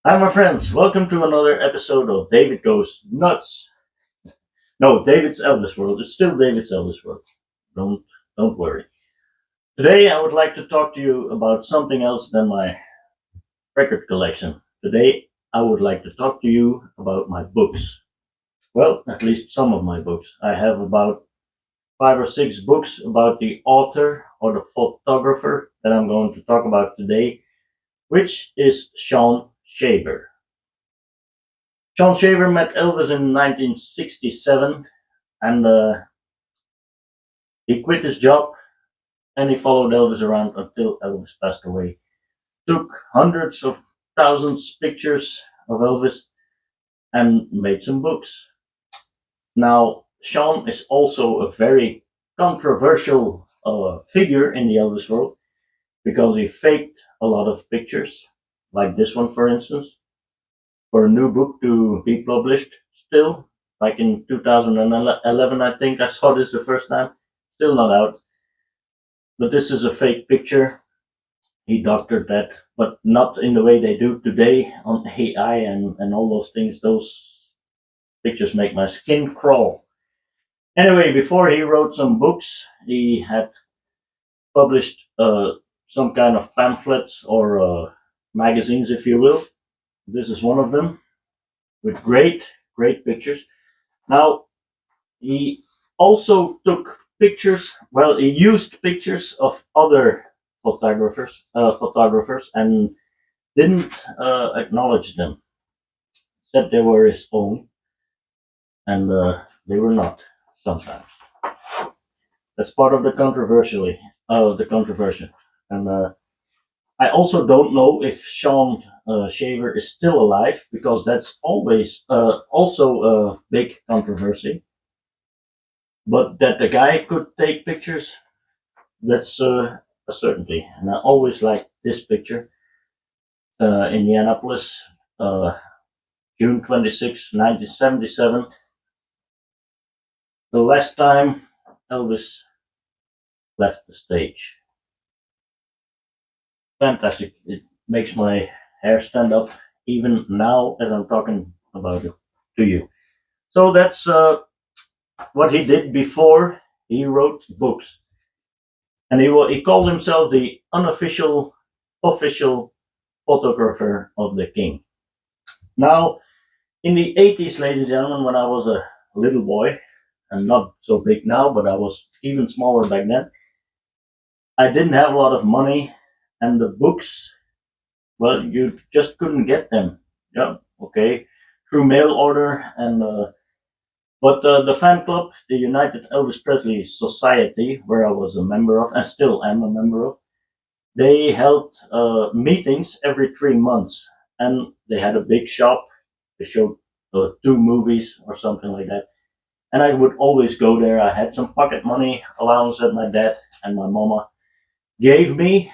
Hi, my friends. Welcome to another episode of David Goes Nuts. No, David's Elvis World. It's still David's Elvis World. Don't don't worry. Today, I would like to talk to you about something else than my record collection. Today, I would like to talk to you about my books. Well, at least some of my books. I have about 5 or 6 books about the author or the photographer that I'm going to talk about today, which is Sean Shaver. Sean Shaver met Elvis in 1967, and he quit his job and he followed Elvis around until Elvis passed away. Took hundreds of thousands pictures of Elvis and made some books. Now, Sean is also a very controversial figure in the Elvis world because he faked a lot of pictures, like this one, for instance, for a new book to be published. Still, like in 2011, I think I saw this the first time. Still not out, but this is a fake picture. He doctored that, but not in the way they do today on AI and all those things. Those pictures make my skin crawl. Anyway, before he wrote some books, he had published some kind of pamphlets or magazines, if you will. This is one of them with great pictures. Now, he also took pictures. Well, he used pictures of other photographers, and didn't acknowledge them. Said they were his own, and they were not. Sometimes that's part of the controversy, and I also don't know if Sean Shaver is still alive because that's always also a big controversy. But that the guy could take pictures, that's a certainty. And I always liked this picture, Indianapolis, uh, June 26, 1977. The last time Elvis left the stage. Fantastic. It makes my hair stand up even now as I'm talking about it to you. So that's what he did before he wrote books. And he called himself the unofficial, official photographer of the king. Now, in the 80s, ladies and gentlemen, when I was a little boy, and not so big now, but I was even smaller back then, I didn't have a lot of money, and the books, well, you just couldn't get them. Yeah, okay, through mail order, and but the fan club, the United Elvis Presley Society, where I was a member of, and still am a member of, they held meetings every 3 months, and they had a big shop. They showed 2 movies or something like that, and I would always go there. I had some pocket money allowance that my dad and my mama gave me,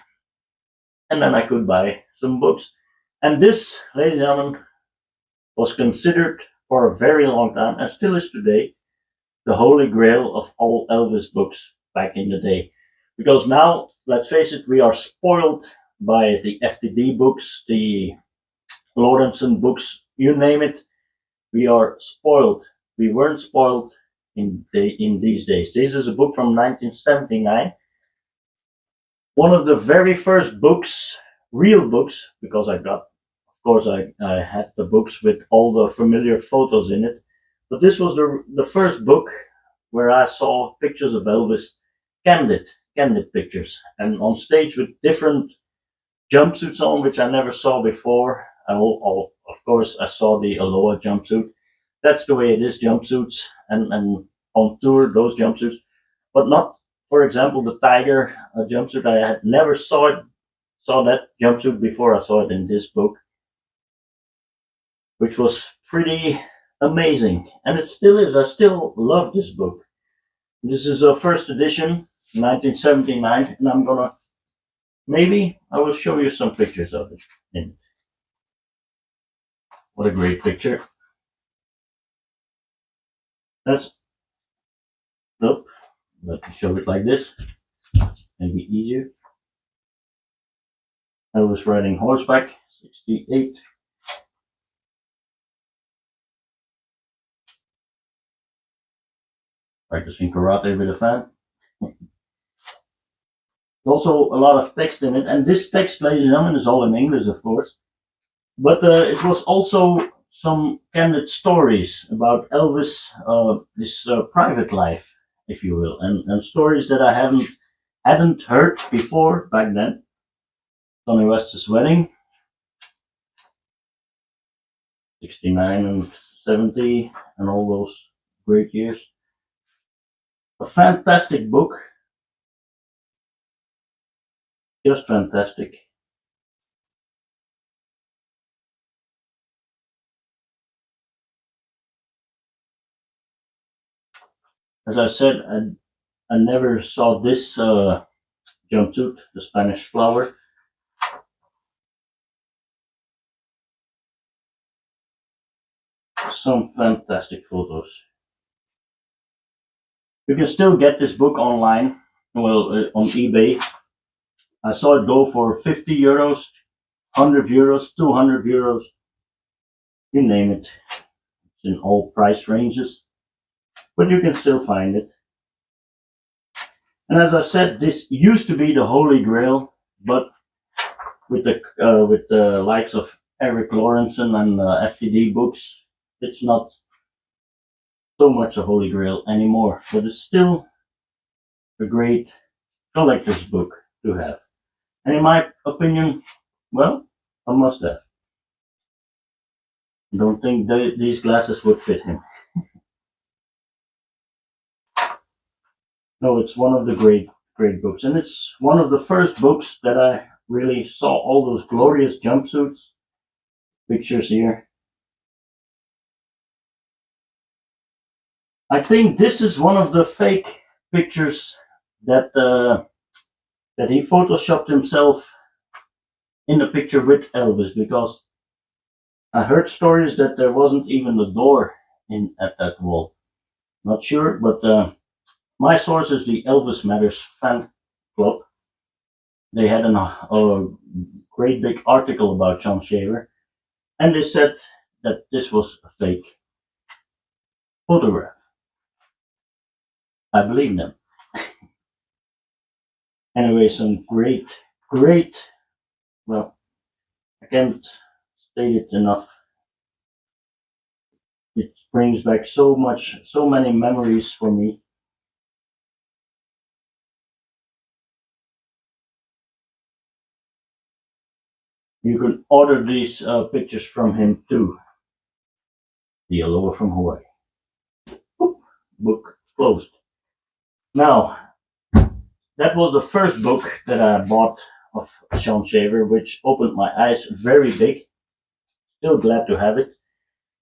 and then I could buy some books. And this, ladies and gentlemen, was considered for a very long time, and still is today, the holy grail of all Elvis books back in the day. Because now, let's face it, we are spoiled by the FTD books, the Lawrenson books, you name it. We are spoiled. We weren't spoiled in these days. This is a book from 1979. One of the very first books, real books, because of course, I had the books with all the familiar photos in it. But this was the first book where I saw pictures of Elvis, candid, candid pictures, and on stage with different jumpsuits on, which I never saw before. Of course, I saw the Aloha jumpsuit. That's the way it is, jumpsuits, and on tour, those jumpsuits, but not, for example, the Tiger jumpsuit. I had never saw that jumpsuit before I saw it in this book, which was pretty amazing, and it still is. I still love this book. This is a first edition, 1979, and I'm gonna maybe I will show you some pictures of it. And what a great picture! That's nope. Let me show it like this. Maybe easier. I was riding horseback, 68. practicing karate with a fan. There's also a lot of text in it, and this text, ladies and gentlemen, is all in English, of course. But it was also some candid stories about Elvis, his private life, if you will, and stories that I hadn't heard before back then. Sonny West's wedding, 69 and 70, and all those great years. A fantastic book, just fantastic. As I said, I never saw this jumpsuit, the Spanish flower. Some fantastic photos. You can still get this book online, well, on eBay. I saw it go for 50 euros, 100 euros, 200 euros, you name it. It's in all price ranges, but you can still find it. And as I said, this used to be the Holy Grail, but with the likes of Eric Lawrenson and FTD books, it's not so much a Holy Grail anymore. But it's still a great collector's book to have. And in my opinion, well, a must have. I don't think these glasses would fit him. No, it's one of the great books, and it's one of the first books that I really saw all those glorious jumpsuits. Pictures here. I think this is one of the fake pictures that that he photoshopped himself in the picture with Elvis, because I heard stories that there wasn't even a door in at that wall. Not sure, but my source is the Elvis Matters fan club. They had a great big article about Sean Shaver, and they said that this was a fake photograph. I believe them. Anyway, some great, well, I can't state it enough. It brings back so many memories for me. You can order these pictures from him too. The Aloha from Hawaii. Boop, book closed. Now, that was the first book that I bought of Sean Shaver, which opened my eyes very big. Still glad to have it.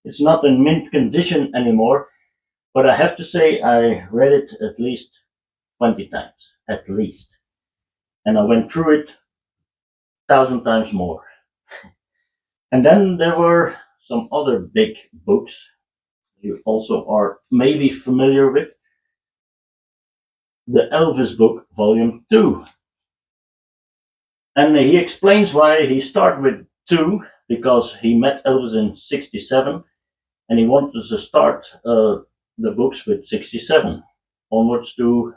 It's not in mint condition anymore, but I have to say I read it at least 20 times, at least. And I went through it 1,000 times more. And then there were some other big books you also are maybe familiar with. The Elvis book, Volume 2. And he explains why he started with 2, because he met Elvis in 67 and he wanted to start the books with 67 onwards to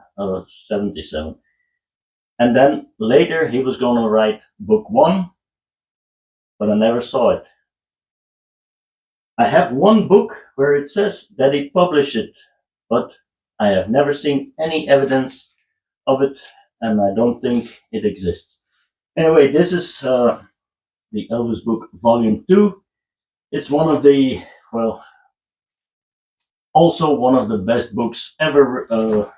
77. And then later he was going to write book 1, but I never saw it. I have one book where it says that he published it, but I have never seen any evidence of it, and I don't think it exists. Anyway, this is the Elvis book, Volume 2. It's one of the, well, also one of the best books ever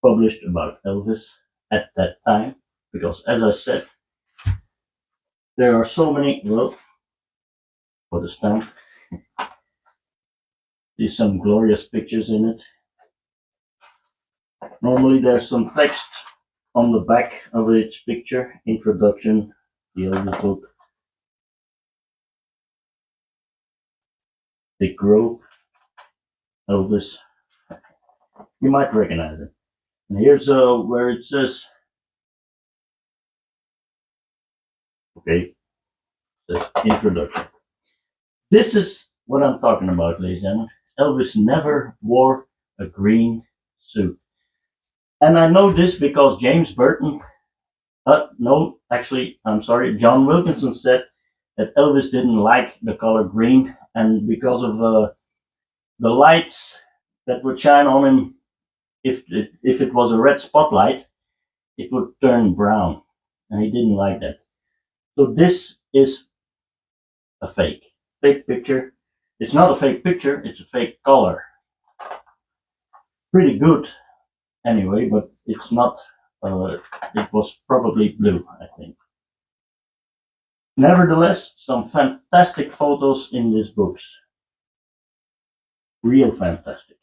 published about Elvis at that time, because as I said, there are so many, well, for the stamp, see some glorious pictures in it. Normally there's some text on the back of each picture, introduction, the Elvis book, Dick Grove, Elvis. You might recognize it. And here's where it says, okay, it says introduction. This is what I'm talking about, ladies and gentlemen. Elvis never wore a green suit. And I know this because James Burton, no, actually, I'm sorry, John Wilkinson said that Elvis didn't like the color green, and because of the lights that would shine on him, if it was a red spotlight, it would turn brown, and he didn't like that. So this is a fake picture. It's not a fake picture, it's a fake color. Pretty good anyway, but it's not, it was probably blue, I think. Nevertheless, some fantastic photos in these books. Real fantastic.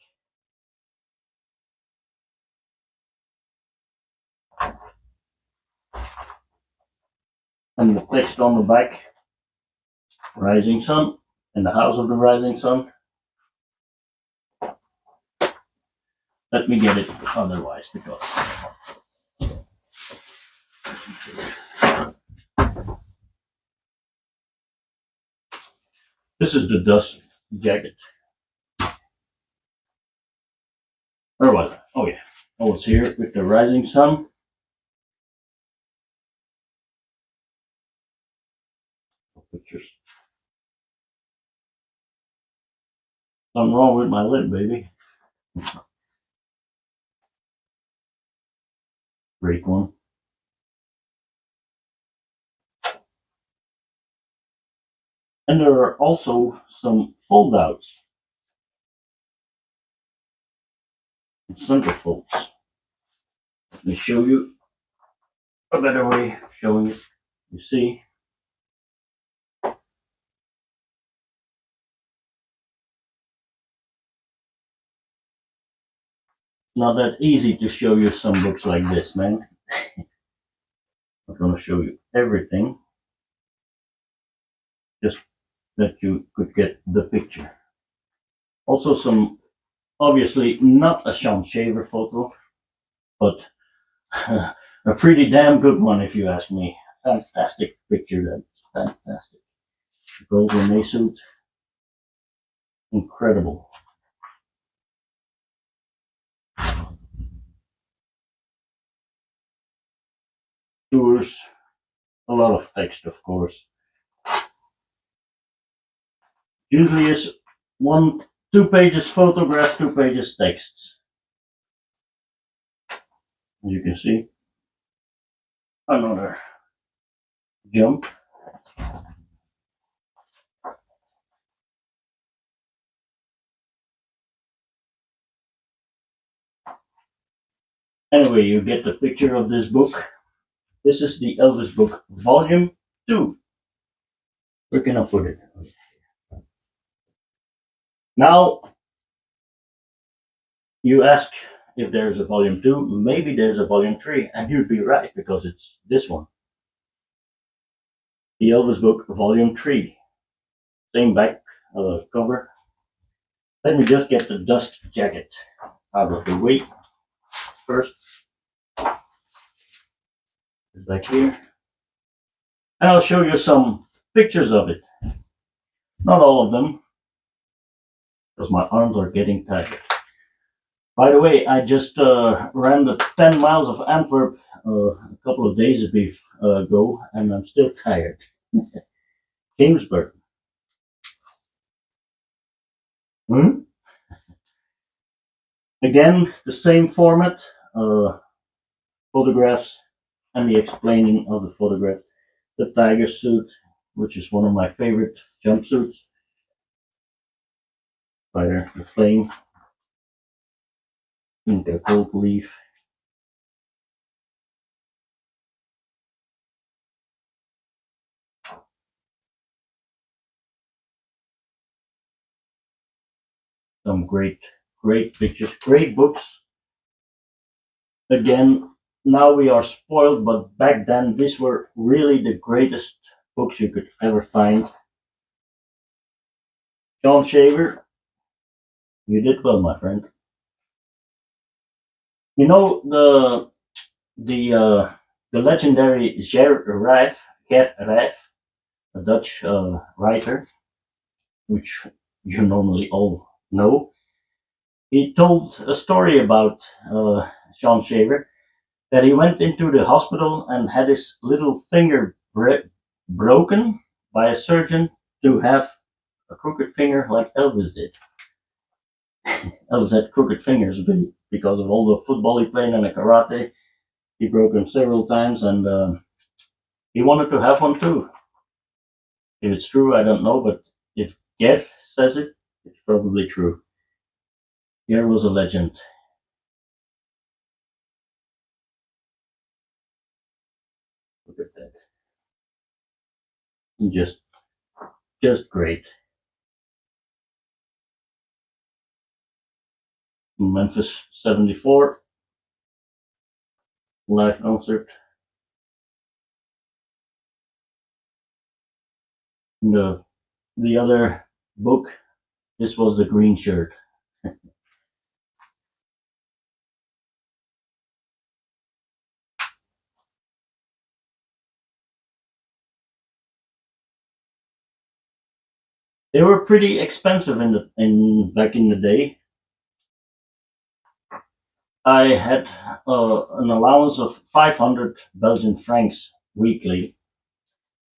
And the text on the back, Rising Sun, in the House of the Rising Sun. Let me get it otherwise because this is the dust jacket. Where was it? Oh yeah. Oh, it's here with the Rising Sun. Pictures. Something wrong with my lid, baby. Great one. And there are also some fold outs. Center folds. Let me show you a better way of showing it. You see, not that easy to show you some books like this, man. I'm going to show you everything, just that you could get the picture. Also some, obviously not a Sean Shaver photo, but a pretty damn good one if you ask me. Fantastic picture, that's fantastic. Golden May suit, incredible. Tours, a lot of text, of course. Usually is 2 pages photographs, 2 pages texts. As you can see, another jump. Anyway, you get the picture of this book. This is the Elvis book, volume 2. Where can I put it? Now, you ask if there's a volume 2, maybe there's a volume 3, and you'd be right because it's this one. The Elvis book, volume 3. Same back cover. Let me just get the dust jacket out of the way first. It's back here. And I'll show you some pictures of it. Not all of them, because my arms are getting tired. By the way, I just ran the 10 miles of Antwerp a couple of days ago, and I'm still tired. James Burton. Again, the same format, photographs and the explaining of the photograph. The tiger suit, which is one of my favorite jumpsuits. Right there, the flame. The gold leaf. Some great pictures, great books. Again, now we are spoiled, but back then these were really the greatest books you could ever find. Sean Shaver, you did well, my friend. You know the legendary Ger Rijf, a Dutch writer, which you normally all know. he told a story about Sean Shaver that he went into the hospital and had his little finger broken by a surgeon to have a crooked finger like Elvis did. Elvis had crooked fingers because of all the football he played and the karate. He broke them several times, and he wanted to have one too. If it's true, I don't know, but if Gev says it, it's probably true. Here was a legend. Look at that. Just great. Memphis 74 live concert. The other book, this was the green shirt. They were pretty expensive back in the day. I had an allowance of 500 Belgian francs weekly,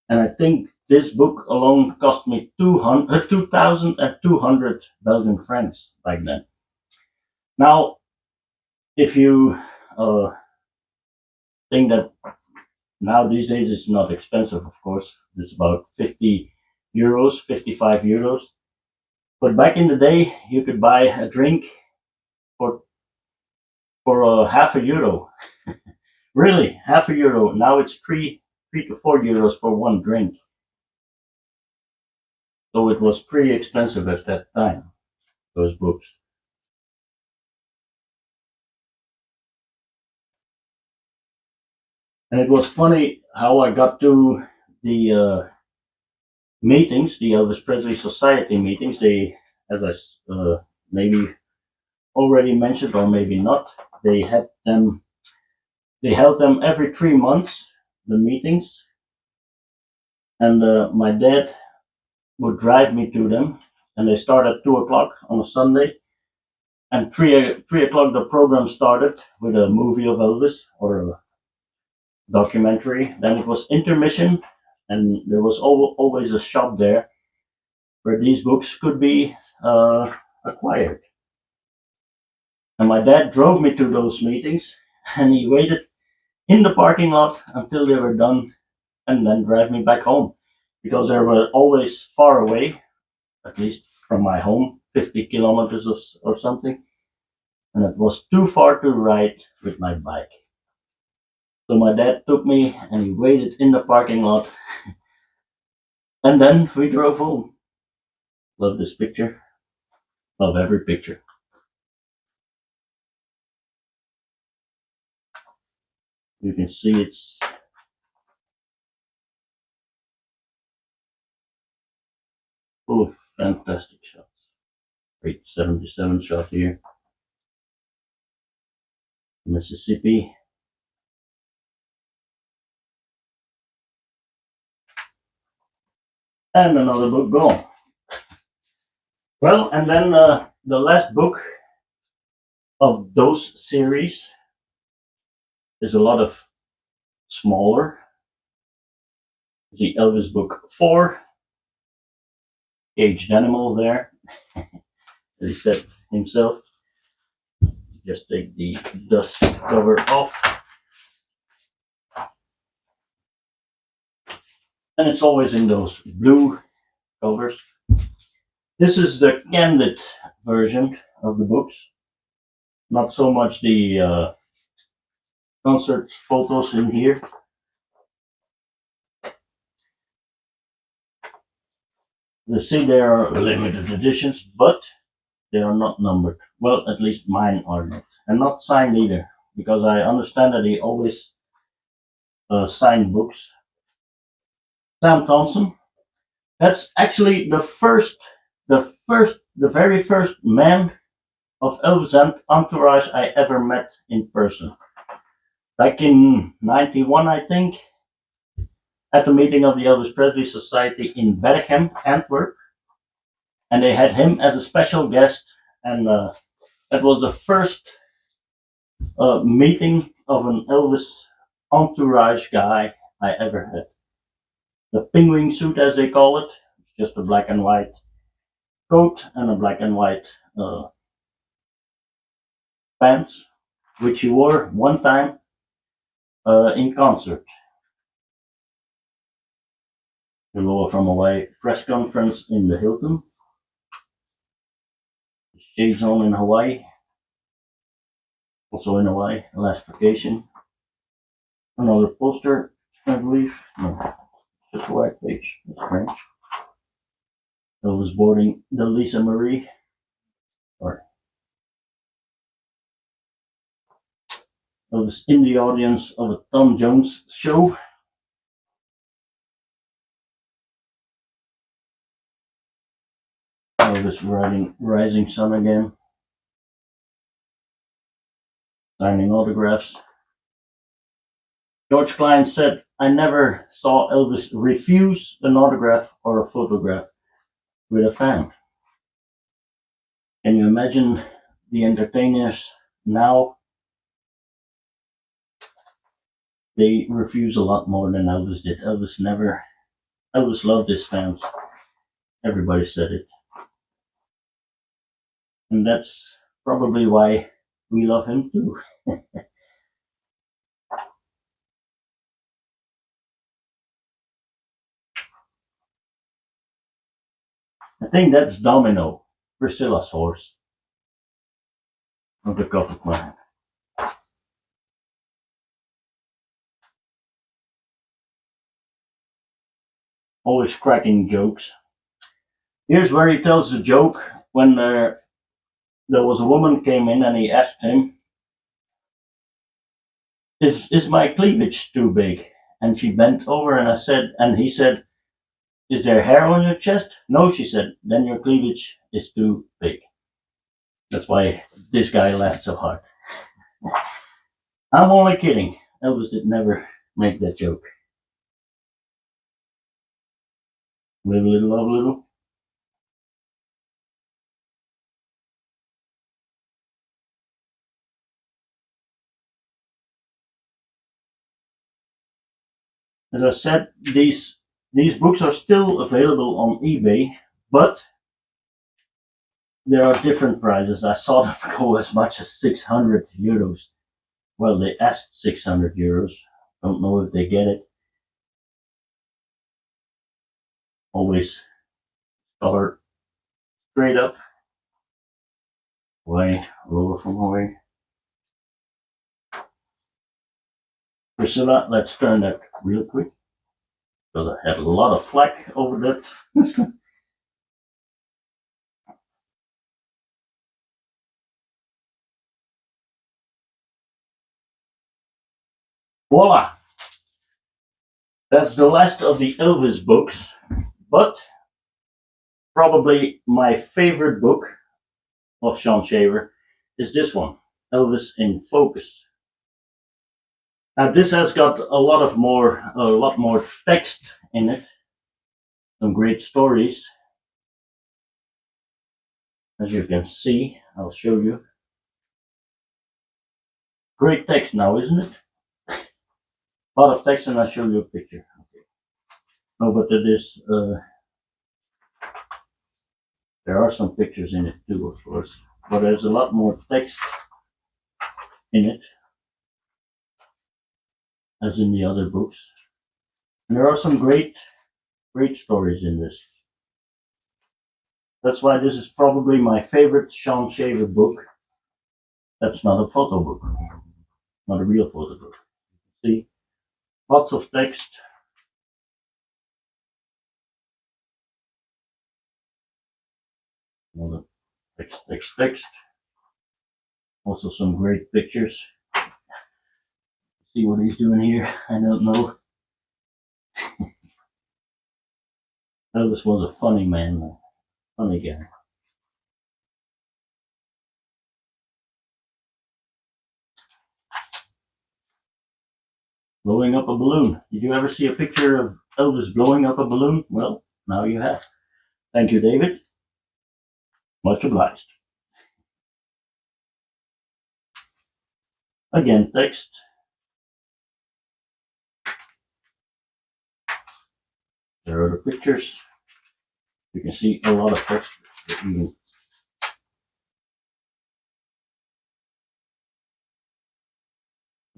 and I think this book alone cost me 2,200 Belgian francs back then. Now, if you think that now these days it's not expensive, of course, it's about 50 euros, 55 euros. But back in the day, you could buy a drink for half a euro. Really, half a euro. Now it's three to 4 euros for one drink. So it was pretty expensive at that time, those books. And it was funny how I got to the meetings, the Elvis Presley Society meetings. They, as I maybe already mentioned or maybe not, they had them. They held them every 3 months, the meetings, and my dad would drive me to them. And they start at 2 o'clock on a Sunday, and three o'clock the program started with a movie of Elvis or a documentary. Then it was intermission, and there was always a shop there where these books could be acquired. And my dad drove me to those meetings, and he waited in the parking lot until they were done, and then drive me back home because they were always far away, at least from my home, 50 kilometers or something, and it was too far to ride with my bike. So my dad took me and he waited in the parking lot, and then we drove home. Love this picture. Love every picture. You can see it's full of fantastic shots. Great 77 shot here. Mississippi. And another book gone. Well, and then the last book of those series is a lot of smaller. The Elvis book 4, Caged Animal there, as he said himself. Just take the dust cover off. And it's always in those blue covers. This is the candid version of the books. Not so much the concert photos in here. You see there are limited editions, but they are not numbered. Well, at least mine are not. And not signed either, because I understand that he always signed books. Sam Thompson. That's actually the very first man of Elvis entourage I ever met in person. Back in 91, I think, at the meeting of the Elvis Presley Society in Berchem, Antwerp. And they had him as a special guest, and That was the first meeting of an Elvis entourage guy I ever had. The penguin suit, as they call it, just a black and white coat and a black and white pants, which he wore one time in concert. Below from Hawaii press conference in the Hilton. Shades on in Hawaii. Also in Hawaii, last vacation. Another poster, I believe. No, just a white page. That's French. Elvis boarding the Lisa Marie. Or Elvis in the audience of a Tom Jones show. Elvis riding Rising Sun again. Signing autographs. George Klein said, I never saw Elvis refuse an autograph or a photograph with a fan. Can you imagine the entertainers now? They refuse a lot more than Elvis did. Elvis loved his fans. Everybody said it. And that's probably why we love him too. I think that's Domino, Priscilla's horse, of the cup of mine. Always cracking jokes. Here's where he tells a joke when there was a woman came in and he asked him, is my cleavage too big? And she bent over and he said, is there hair on your chest? No, she said, then your cleavage is too big. That's why this guy laughed so hard. I'm only kidding. Elvis did never make that joke. Live a little, love a little. As I said, these books are still available on eBay, but there are different prices. I saw them go as much as 600 euros. Well, they asked 600 euros. Don't know if they get it. Always color straight up. Way lower from away. Priscilla, let's turn that real quick. Because I had a lot of flack over that. Voila! That's the last of the Elvis books, but probably my favorite book of Sean Shaver is this one, Elvis in Focus. Now this has got a lot more text in it, some great stories. As you can see, I'll show you. Great text now, isn't it? A lot of text, and I'll show you a picture. Okay. No, but there are some pictures in it too, of course, but there's a lot more text in it as in the other books. And there are some great stories in this. That's why this is probably my favorite Sean Shaver book. That's not a photo book, not a real photo book. See, lots of text. Another text. Also some great pictures. See what he's doing here? I don't know. Elvis was a funny man, funny guy. Blowing up a balloon. Did you ever see a picture of Elvis blowing up a balloon? Well, now you have. Thank you, David. Much obliged. Again, text. There are the pictures. You can see a lot of text.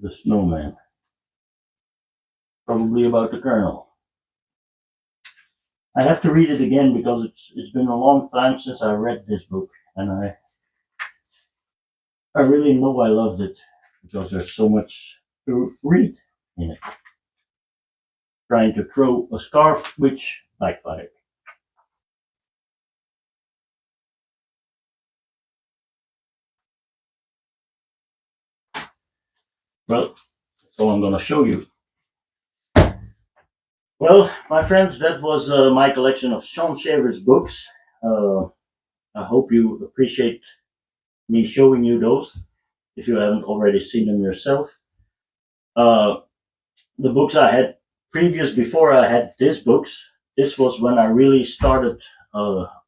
The snowman. Probably about the Colonel. I have to read it again because it's been a long time since I read this book, and I really know I loved it because there's so much to read in it. Trying to throw a scarf, which backfired. Well, that's all I'm going to show you. Well, my friends, that was my collection of Sean Shaver's books. Uh, I hope you appreciate me showing you those if you haven't already seen them yourself. Uh, the books I had previous before I had these books, this was when I really started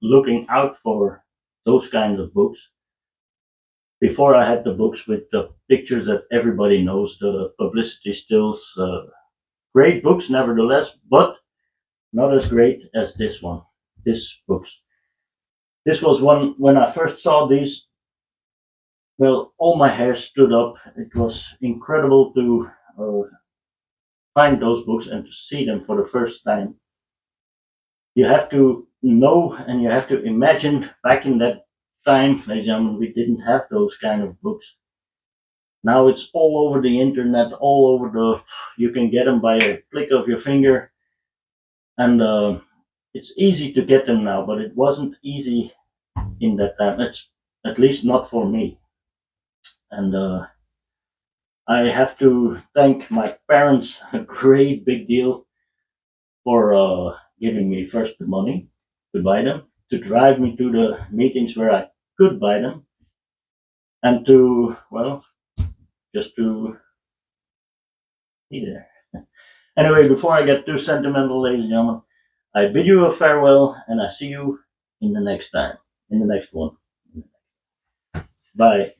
looking out for those kinds of books. Before I had the books with the pictures that everybody knows, the publicity stills, great books nevertheless, but not as great as this one, this books. This was one, when I first saw these, well, all my hair stood up. It was incredible to find those books and to see them for the first time. You have to know and you have to imagine back in that time, ladies and gentlemen, we didn't have those kind of books. Now it's all over the internet, all over you can get them by a click of your finger, and it's easy to get them now, but it wasn't easy in that time. It's at least not for me. And I have to thank my parents a great big deal for giving me first the money to buy them, to drive me to the meetings where I could buy them, and to, well, just to be there. Anyway, before I get too sentimental, ladies and gentlemen, I bid you a farewell and I see you in the next time, in the next one. Bye.